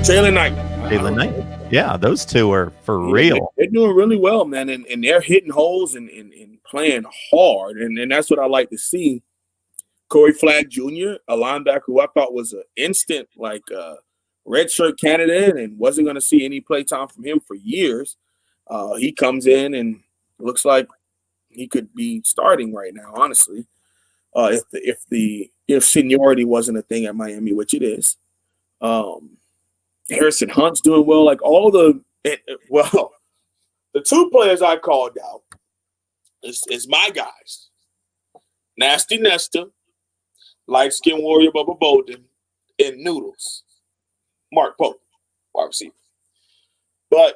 Jalen Knight. Jalen Knight. Yeah, those two are for real. They're doing really well, man, and they're hitting holes and playing hard, and that's what I like to see. Corey Flagg Jr., a linebacker who I thought was an instant redshirt candidate and wasn't going to see any play time from him for years. He comes in and looks like he could be starting right now, honestly, if seniority wasn't a thing at Miami, which it is. Harrison Hunt's doing well. Like the two players I called out is my guys, Nasty Nesta, Light Skin Warrior Bubba Bolden, and Noodles, Mark Pope, wide receiver. But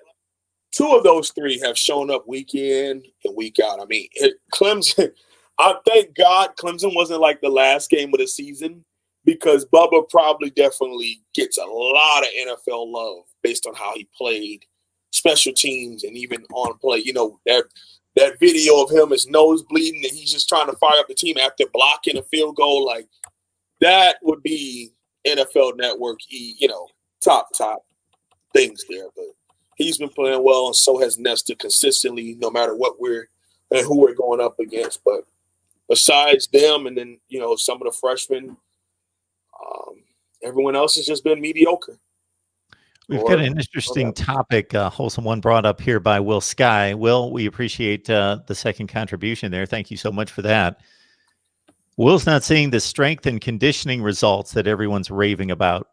two of those three have shown up week in and week out. I mean, Clemson, I thank God Clemson wasn't like the last game of the season, because Bubba definitely gets a lot of NFL love based on how he played special teams and even on play. You know, that video of him, his nose bleeding, and he's just trying to fire up the team after blocking a field goal. Like, that would be NFL Network, top things there. But he's been playing well, and so has Nesta consistently, no matter what who we're going up against. But besides them, and then some of the freshmen, everyone else has just been mediocre. We've got an interesting topic, wholesome one brought up here by Will Sky. Will, we appreciate the second contribution there. Thank you so much for that. Will's not seeing the strength and conditioning results that everyone's raving about.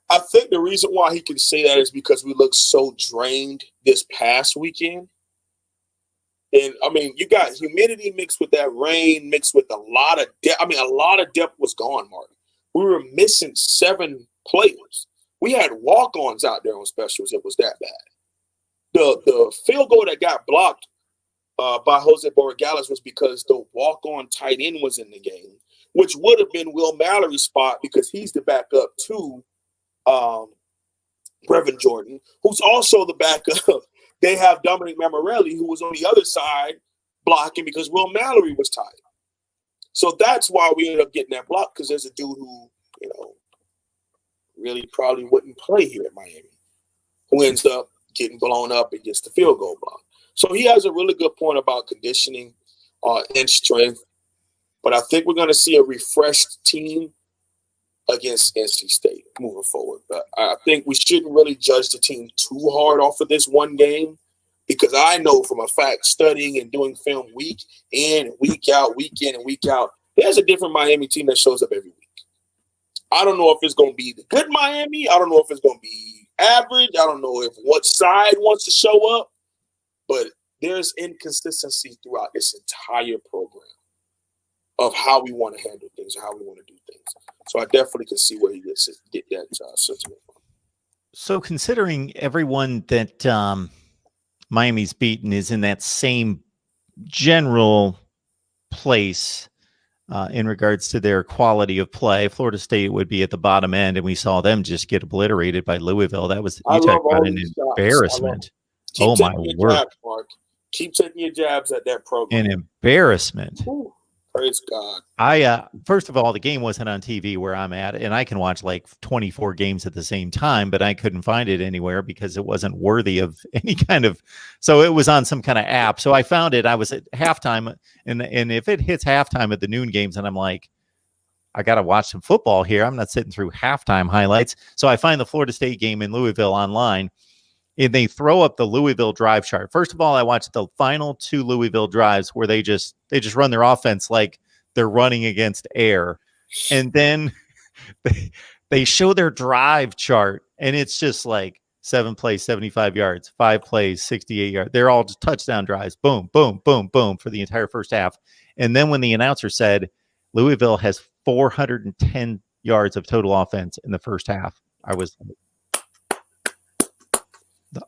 I think the reason why he can say that is because we look so drained this past weekend. And, I mean, you got humidity mixed with that rain, mixed with a lot of depth. I mean, a lot of depth was gone, Mark. We were missing 7 players. We had walk-ons out there on specials. It was that bad. The field goal that got blocked by Jose Borregales was because the walk-on tight end was in the game, which would have been Will Mallory's spot because he's the backup to Brevin Jordan, who's also the backup. They have Dominic Mammarelli, who was on the other side blocking because Will Mallory was tired. So that's why we ended up getting that block, because there's a dude who, really probably wouldn't play here at Miami, who ends up getting blown up and gets the field goal block. So he has a really good point about conditioning and strength. But I think we're going to see a refreshed team against NC State moving forward. But I think we shouldn't really judge the team too hard off of this one game, because I know from a fact, studying and doing film week in and week out, week in and week out, there's a different Miami team that shows up every week. I don't know if it's going to be the good Miami. I don't know if it's going to be average. I don't know if what side wants to show up. But there's inconsistency throughout this entire program of how we want to handle things, or how we want to do things. So I definitely can see where he get that sentiment from. So considering everyone that Miami's beaten is in that same general place in regards to their quality of play, Florida State would be at the bottom end, and we saw them just get obliterated by Louisville. That was, you talk about an embarrassment. Oh my word! Keep taking your jabs at that program. An embarrassment. Ooh, praise God. First of all, the game wasn't on TV where I'm at, and I can watch like 24 games at the same time, but I couldn't find it anywhere because it wasn't worthy of any kind of. So it was on some kind of app. So I found it. I was at halftime, and if it hits halftime at the noon games, and I'm like, I got to watch some football here. I'm not sitting through halftime highlights. So I find the Florida State game in Louisville online. And they throw up the Louisville drive chart. First of all, I watched the final 2 Louisville drives where they just run their offense like they're running against air. And then they show their drive chart, and it's just like 7 plays, 75 yards, 5 plays, 68 yards. They're all just touchdown drives. Boom, boom, boom, boom for the entire first half. And then when the announcer said Louisville has 410 yards of total offense in the first half, I was like,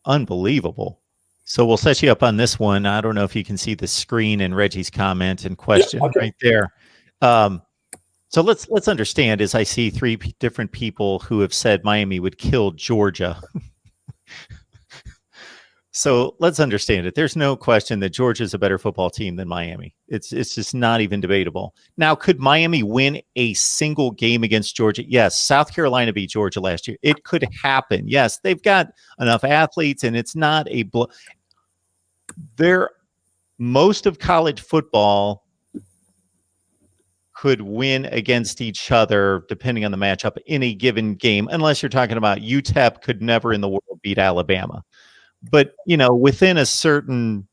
unbelievable. So we'll set you up on this one. I don't know if you can see the screen and Reggie's comment and question right there. So let's understand, as I see 3 different people who have said Miami would kill Georgia. So let's understand it. There's no question that Georgia's a better football team than Miami. It's just not even debatable. Now, could Miami win a single game against Georgia? Yes. South Carolina beat Georgia last year. It could happen. Yes, they've got enough athletes, and it's not a most of college football could win against each other depending on the matchup in a given game, unless you're talking about UTEP could never in the world beat Alabama. But, within a certain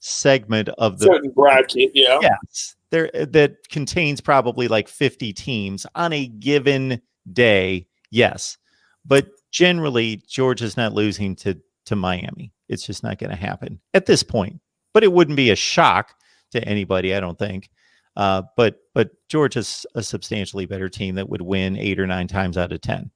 segment of the certain bracket, yeah. Yes, that contains probably like 50 teams on a given day. Yes. But generally, Georgia's not losing to Miami. It's just not going to happen at this point. But it wouldn't be a shock to anybody, I don't think. But Georgia's a substantially better team that would win 8 or 9 times out of 10.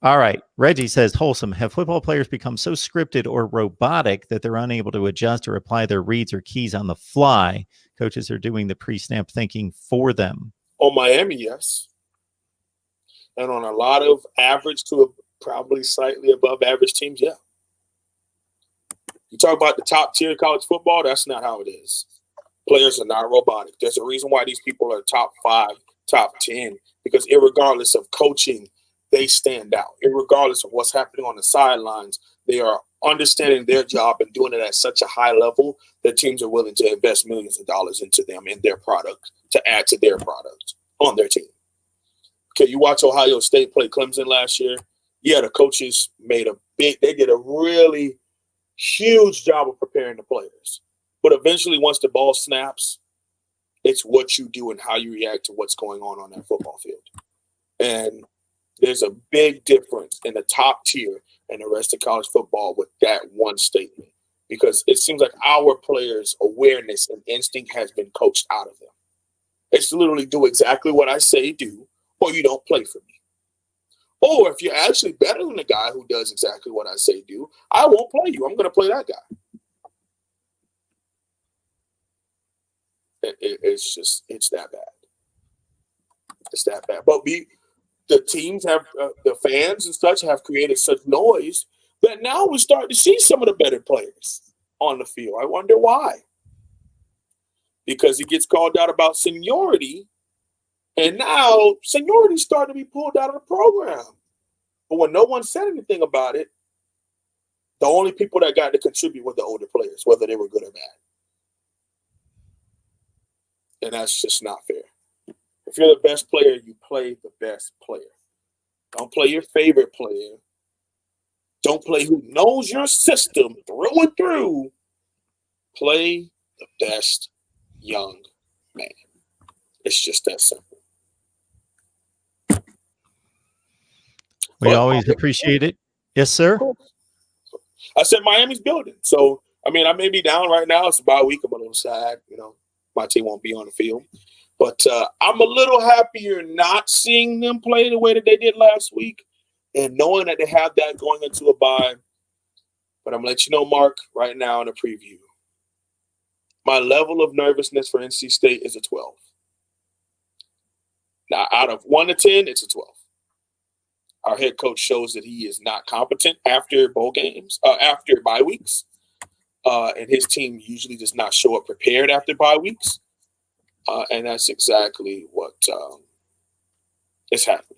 All right. Reggie says, Wholesome, have football players become so scripted or robotic that they're unable to adjust or apply their reads or keys on the fly? Coaches are doing the pre-snap thinking for them. On Miami, yes. And on a lot of average to probably slightly above average teams, yeah. You talk about the top tier college football, that's not how it is. Players are not robotic. There's a reason why these people are top 5, top 10, because irregardless of coaching, they stand out. Irregardless of what's happening on the sidelines, they are understanding their job and doing it at such a high level that teams are willing to invest millions of dollars into them and their product to add to their product on their team. Okay, you watch Ohio State play Clemson last year. Yeah, the coaches they did a really huge job of preparing the players. But eventually, once the ball snaps, it's what you do and how you react to what's going on that football field. And there's a big difference in the top tier and the rest of college football with that one statement, because it seems like our players' awareness and instinct has been coached out of them. It's literally do exactly what I say do, or you don't play for me. Or if you're actually better than the guy who does exactly what I say do, I won't play you. I'm going to play that guy. It's that bad. It's that bad. But the teams have, the fans and such have created such noise that now we're starting to see some of the better players on the field. I wonder why. Because he gets called out about seniority, and now seniority's starting to be pulled out of the program. But when no one said anything about it, the only people that got to contribute were the older players, whether they were good or bad. And that's just not fair. If you're the best player, you play the best player. Don't play your favorite player. Don't play who knows your system through and through. Play the best young man. It's just that simple. We always appreciate it. Yes, sir. I said Miami's building. So, I may be down right now. It's about a week. I'm a little sad. My team won't be on the field. But I'm a little happier not seeing them play the way that they did last week and knowing that they have that going into a bye. But I'm going to let you know, Mark, right now in a preview. My level of nervousness for NC State is a 12. Now, out of 1 to 10, it's a 12. Our head coach shows that he is not competent after bowl games, after bye weeks. And his team usually does not show up prepared after bye weeks. And that's exactly what is happening.